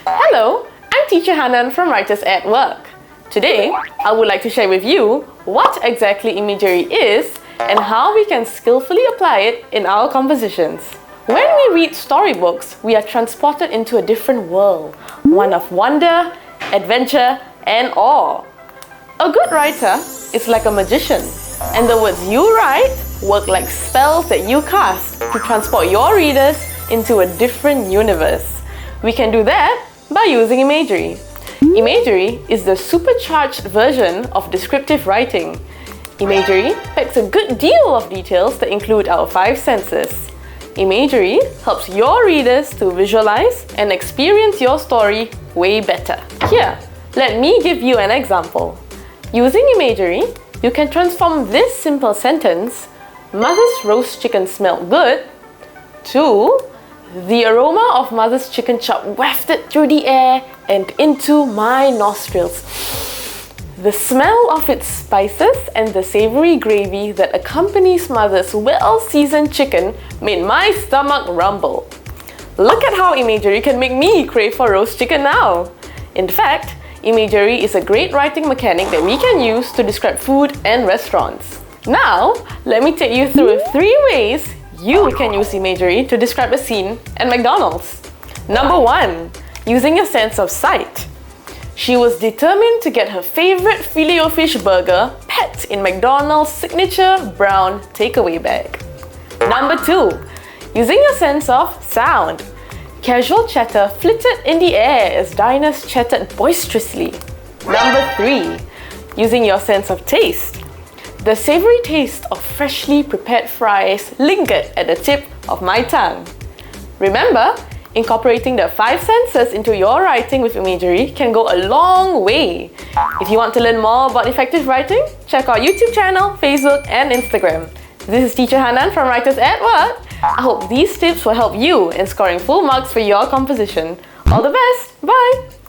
Hello, I'm Teacher Hanan from Writers at Work. Today, I would like to share with you what exactly imagery is and how we can skillfully apply it in our compositions. When we read storybooks, we are transported into a different world, one of wonder, adventure, and awe. A good writer is like a magician, and the words you write work like spells that you cast to transport your readers into a different universe. We can do that by using imagery. Imagery is the supercharged version of descriptive writing. Imagery packs a good deal of details that include our five senses. Imagery helps your readers to visualize and experience your story way better. Here, let me give you an example. Using imagery, you can transform this simple sentence, "Mother's roast chicken smelled good," to "The aroma of Mother's chicken chop wafted through the air and into my nostrils. The smell of its spices and the savory gravy that accompanies Mother's well-seasoned chicken made my stomach rumble." Look at how imagery can make me crave for roast chicken now. In fact, imagery is a great writing mechanic that we can use to describe food and restaurants. Now, let me take you through 3 ways you can use imagery to describe a scene at McDonald's. Number 1, using your sense of sight. She was determined to get her favorite Filet-O-Fish burger packed in McDonald's signature brown takeaway bag. Number 2, using your sense of sound. Casual chatter flitted in the air as diners chatted boisterously. Number 3, using your sense of taste. The savory taste of freshly prepared fries lingered at the tip of my tongue. Remember, incorporating the 5 senses into your writing with imagery can go a long way. If you want to learn more about effective writing, check our YouTube channel, Facebook, and Instagram. This is Teacher Hanan from Writers at Work. I hope these tips will help you in scoring full marks for your composition. All the best! Bye!